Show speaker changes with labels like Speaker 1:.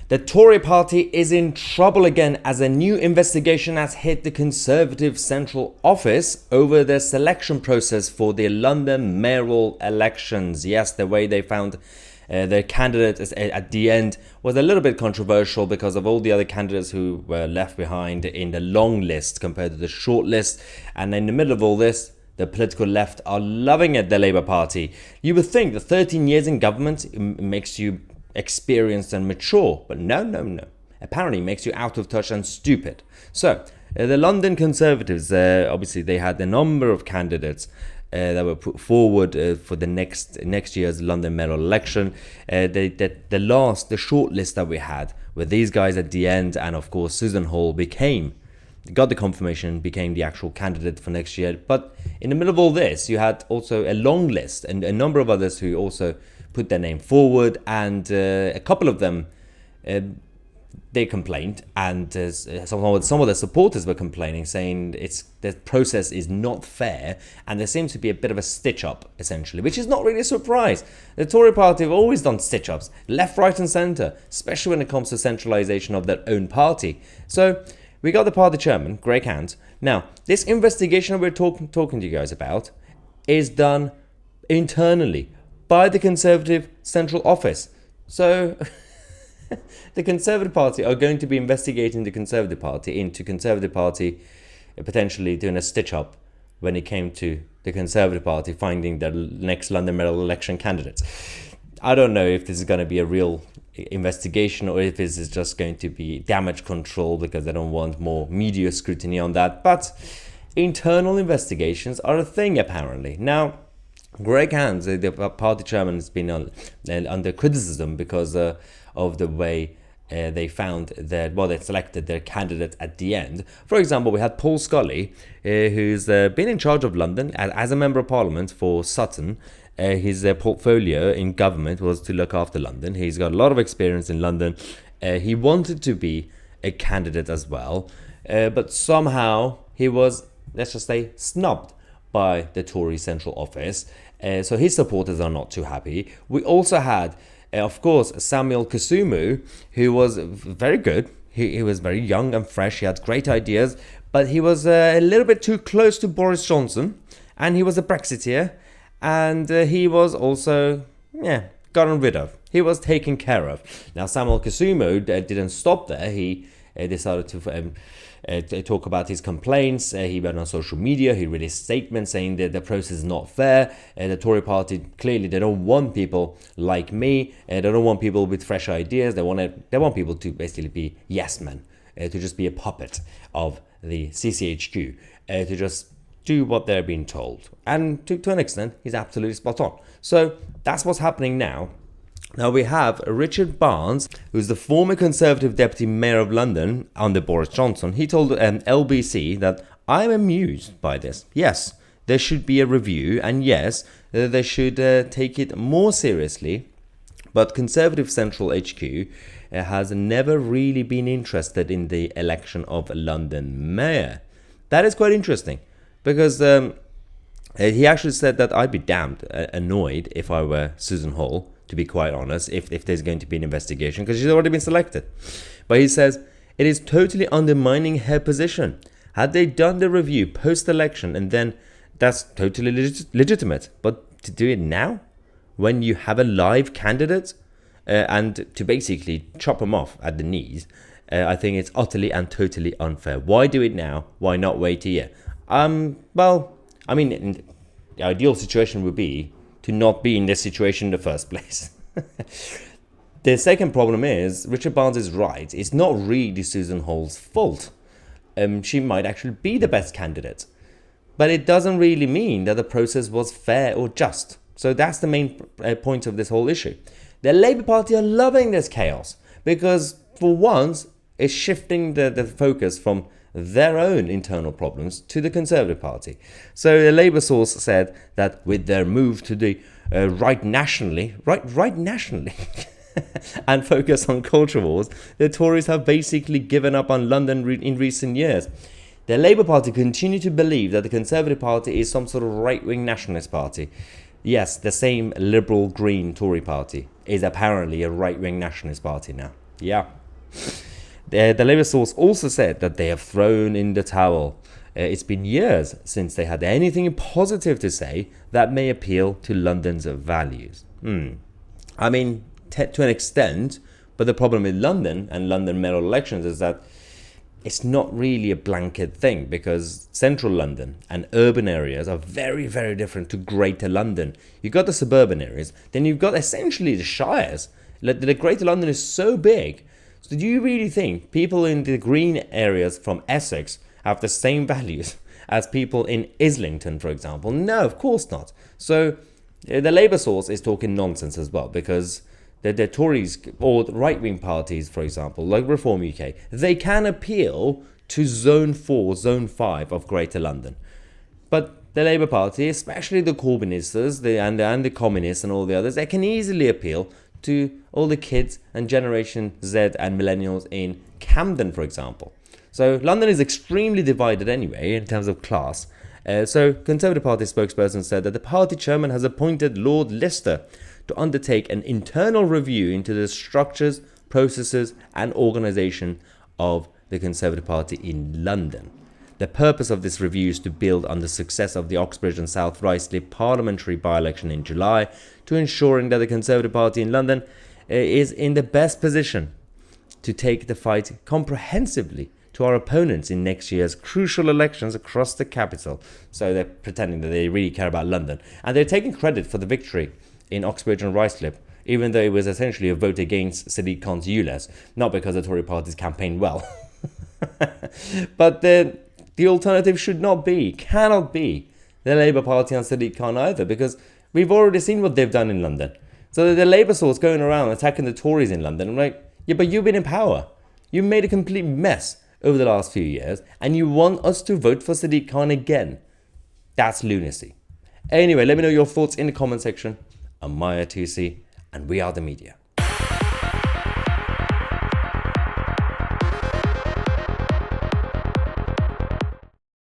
Speaker 1: The Tory party is in trouble again as a new investigation has hit the Conservative Central Office over the selection process for the London mayoral elections. Yes, the way they found their candidate at the end was a little bit controversial because of all the other candidates who were left behind in the long list compared to the short list. And in the middle of all this, the political left are loving it, the Labour Party. You would think that 13 years in government makes you experienced and mature, but no. Apparently makes you out of touch and stupid. So the London Conservatives, obviously they had a number of candidates that were put forward for the next year's London mayoral election. The short list that we had with these guys at the end, and of course Susan Hall got the confirmation, became the actual candidate for next year. But in the middle of all this, you had also a long list and a number of others who also put their name forward, and a couple of them they complained, and some of the supporters were complaining, saying the process is not fair, and there seems to be a bit of a stitch-up, essentially, which is not really a surprise. The Tory party have always done stitch-ups, left, right and centre, especially when it comes to centralisation of their own party. So we got the party chairman, Greg Hand. Now, this investigation we're talking to you guys about is done internally by the Conservative Central Office. So the Conservative Party are going to be investigating the Conservative Party into Conservative Party potentially doing a stitch-up when it came to the Conservative Party finding the next London mayoral election candidates. I don't know if this is going to be a real investigation or if this is just going to be damage control because they don't want more media scrutiny on that. But internal investigations are a thing, apparently. Now, Greg Hand, the party chairman, has been under criticism because of the way they found they selected their candidate at the end. For example, we had Paul Scully, who's been in charge of London as a member of Parliament for Sutton. His portfolio in government was to look after London. He's got a lot of experience in London. He wanted to be a candidate as well, but somehow he was, let's just say, snubbed by the Tory Central Office. So his supporters are not too happy. We also had, of course, Samuel Kasumu, who was very good. He was very young and fresh. He had great ideas, but he was a little bit too close to Boris Johnson, and he was a Brexiteer, and he was also, gotten rid of. He was taken care of. Now, Samuel Kasumu didn't stop there. He decided to talk about his complaints. He went on social media. He released statements saying that the process is not fair. The Tory party, clearly, they don't want people like me. They don't want people with fresh ideas. They want people to basically be yes men, to just be a puppet of the CCHQ, to just do what they're being told. And to an extent, he's absolutely spot on. So that's what's happening now. Now we have Richard Barnes, who's the former Conservative Deputy Mayor of London under Boris Johnson. He told LBC that, "I'm amused by this. Yes, there should be a review, and yes, they should take it more seriously. But Conservative Central HQ has never really been interested in the election of a London mayor." That is quite interesting, because he actually said that I'd be damned annoyed if I were Susan Hall, to be quite honest, if there's going to be an investigation, because she's already been selected. But he says, "It is totally undermining her position. Had they done the review post-election, and then that's totally legitimate. But to do it now, when you have a live candidate, and to basically chop them off at the knees, I think it's utterly and totally unfair. Why do it now? Why not wait a year?" Well, I mean, the ideal situation would be to not be in this situation in the first place. The second problem is, Richard Barnes is right. It's not really Susan Hall's fault. She might actually be the best candidate. But it doesn't really mean that the process was fair or just. So that's the main point of this whole issue. The Labour Party are loving this chaos because, for once, it's shifting the focus from their own internal problems to the Conservative Party. So the Labour source said that with their move to the right nationally, and focus on culture wars, the Tories have basically given up on London in recent years. The Labour Party continue to believe that the Conservative Party is some sort of right-wing nationalist party. Yes, the same liberal green Tory party is apparently a right-wing nationalist party now. Yeah. The Labour source also said that they have thrown in the towel. It's been years since they had anything positive to say that may appeal to London's values. I mean, to an extent, but the problem with London and London mayoral elections is that it's not really a blanket thing, because central London and urban areas are very, very different to greater London. You've got the suburban areas, then you've got essentially the shires. The greater London is so big. So do you really think people in the green areas from Essex have the same values as people in Islington, for example? No, of course not. So the Labour source is talking nonsense as well, because the Tories or right-wing parties, for example, like Reform UK, they can appeal to Zone 4, Zone 5 of Greater London. But the Labour Party, especially the Corbynistas and the Communists and all the others, they can easily appeal to all the kids and Generation Z and Millennials in Camden, for example. So London is extremely divided anyway in terms of class. So Conservative Party spokesperson said that the party chairman has appointed Lord Lister to undertake an internal review into the structures, processes and organisation of the Conservative Party in London. The purpose of this review is to build on the success of the Oxbridge and South Ruislip parliamentary by-election in July, to ensuring that the Conservative Party in London is in the best position to take the fight comprehensively to our opponents in next year's crucial elections across the capital. So they're pretending that they really care about London. And they're taking credit for the victory in Oxbridge and Ruislip, even though it was essentially a vote against Sadiq Khan's ULEZ, not because the Tory party's campaigned well. But the alternative should not be, cannot be, the Labour Party and Sadiq Khan either, because we've already seen what they've done in London. So the Labour source going around attacking the Tories in London, I'm like, yeah, but you've been in power. You made a complete mess over the last few years, and you want us to vote for Sadiq Khan again. That's lunacy. Anyway, let me know your thoughts in the comment section. I'm Mahyar Tousi, and we are the media.